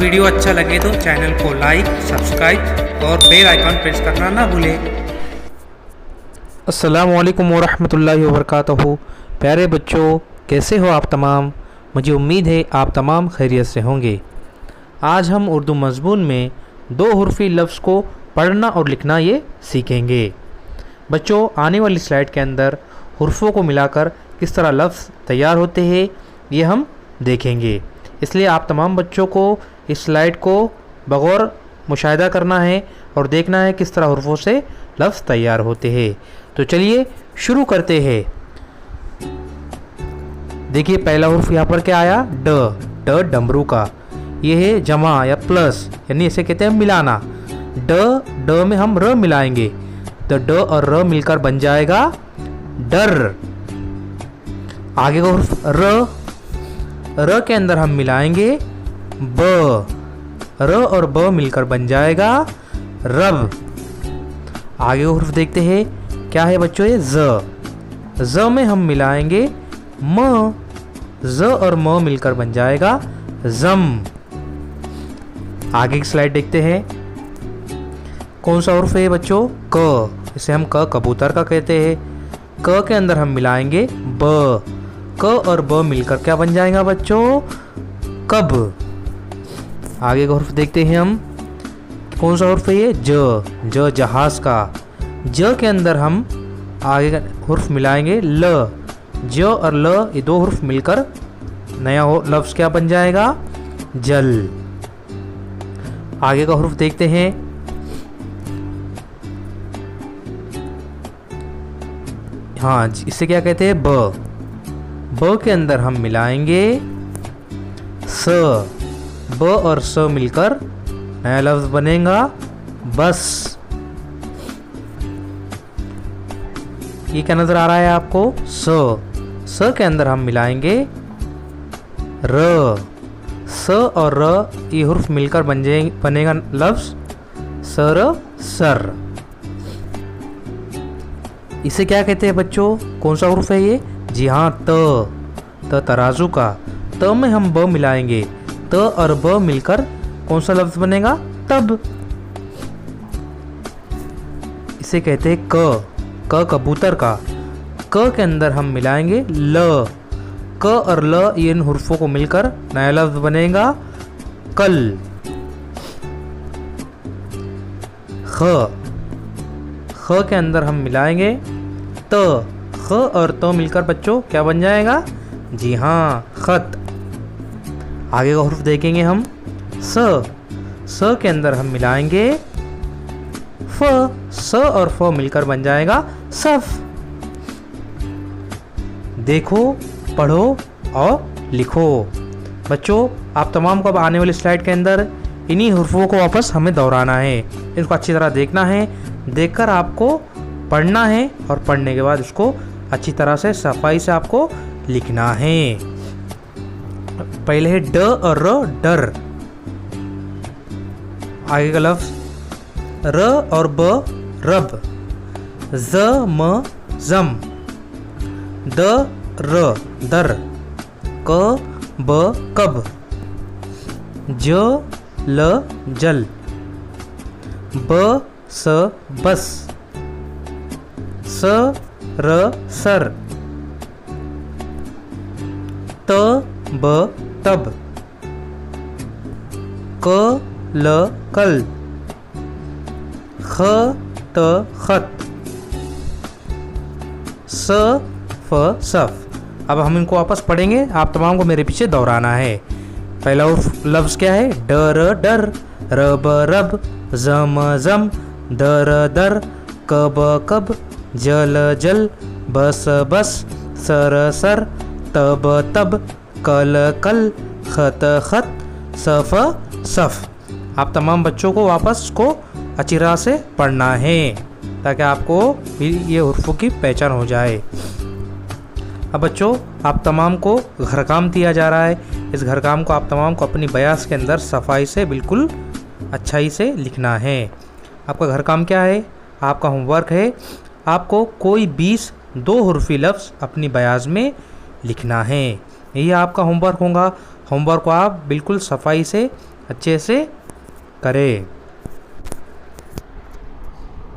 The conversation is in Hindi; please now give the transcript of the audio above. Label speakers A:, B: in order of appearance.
A: वीडियो अच्छा लगे तो चैनल को लाइक, सब्सक्राइब और बेल आइकन प्रेस करना ना भूलें।
B: अस्सलामु अलैकुम वरहमतुल्लाहि वबरकातुहू। प्यारे बच्चों, कैसे हो आप तमाम? मुझे उम्मीद है आप तमाम खैरियत से होंगे। आज हम उर्दू मज़मून में दो हुर्फ़ी लफ्ज़ को पढ़ना और लिखना ये सीखेंगे। बच्चों, आने वाली स्लाइड के अंदर हुर्फ़ों को मिलाकर किस तरह लफ्ज़ तैयार होते हैं ये हम देखेंगे। इसलिए आप तमाम बच्चों को इस स्लाइड को बगौर मुशाहिदा करना है और देखना है किस तरह हुर्फ़ों से लफ्ज़ तैयार होते हैं। तो चलिए शुरू करते हैं। देखिए पहला हुर्फ़ यहाँ पर क्या आया? ड डमरू का। ये है जमा या प्लस, यानी इसे कहते हैं मिलाना। ड में हम र मिलाएंगे तो ड और र मिलकर बन जाएगा डर। आगे का हुर्फ़ र के अंदर हम मिलाएंगे ब, र और ब मिलकर बन जाएगा रब। आगे का हुर्फ़ देखते हैं क्या है बच्चों? ये ज में हम मिलाएंगे म, ज और म मिलकर बन जाएगा जम। आगे की स्लाइड देखते हैं। कौन सा हुर्फ़ है बच्चों? क। इसे हम कबूतर का कहते हैं। क के अंदर हम मिलाएंगे ब, क और ब मिलकर क्या बन जाएगा बच्चों? कब। आगे का हुर्फ़ देखते हैं हम। कौन सा हुर्फ़ है ये? ज जहाज का। ज के अंदर हम आगे का हुर्फ़ मिलाएंगे ल। ज और ल ये दो हुर्फ़ मिलकर नया लफ्ज़ क्या बन जाएगा? जल। आगे का हुर्फ़ देखते हैं। हाँ, इसे क्या कहते हैं? ब के अंदर हम मिलाएंगे स। ब और स मिलकर नया लफ्ज़ बनेगा बस। ये क्या नज़र आ रहा है आपको? स के अंदर हम मिलाएंगे र। स और र ये हुर्फ़ मिलकर बनेगा लफ्ज़ सर, सर। इसे क्या कहते हैं बच्चों? कौन सा हुर्फ़ है ये? जी हाँ, त तराजू का। त में हम ब मिलाएंगे, त और ब मिलकर कौन सा लफ्ज़ बनेगा? तब। इसे कहते हैं क कबूतर का। क के अंदर हम मिलाएंगे ल। क और ल ये इन हुर्फ़ों को मिलकर नया लफ्ज़ बनेगा कल। ख के अंदर हम मिलाएंगे त। ख और तो मिलकर बच्चों क्या बन जाएगा? जी हाँ, खत। आगे का हुर्फ़ देखेंगे हम। स के अंदर हम मिलाएंगे फ। स और फ मिलकर बन जाएगा सफ। देखो, पढ़ो और लिखो। बच्चों, आप तमाम को अब आने वाली स्लाइड के अंदर इन्हीं हुर्फ़ों को वापस हमें दोहराना है। इनको अच्छी तरह देखना है, देखकर आपको पढ़ना है और पढ़ने के बाद उसको अच्छी तरह से सफाई से आपको लिखना है। पहले है ड और र, डर। आगे का लफ्ज़ र और ब, रब। ज म जम। द र, दर। क ब, कब। ज ल, जल। ब स, बस। स र, सर। त ब, तब। क ल, कल। ख त, खत। स फ, सफ। अब हम इनको वापस पढ़ेंगे। आप तमाम को मेरे पीछे दोहराना है। पहला लफ्ज़ क्या है? डर, डर। रब, रब। जम, जम। दर, दर। कब, कब। जल, जल। बस, बस। Sir, sir. तब, तब। कल, कल। खत, खत। सफ, सफ। आप तमाम बच्चों को वापस को अच्छी तरह से पढ़ना है ताकि आपको भी ये हुर्फ़ों की पहचान हो जाए। अब बच्चों, आप तमाम को घर काम दिया जा रहा है। इस घर काम को आप तमाम को अपनी बयास के अंदर सफाई से बिल्कुल अच्छाई से लिखना है। आपका घर काम क्या है? आपका होमवर्क है, आपको कोई 20 दो हुर्फ़ी लफ्ज़ अपनी बयाज में लिखना है। यही आपका होमवर्क होगा। होमवर्क को आप बिल्कुल सफाई से अच्छे से करे।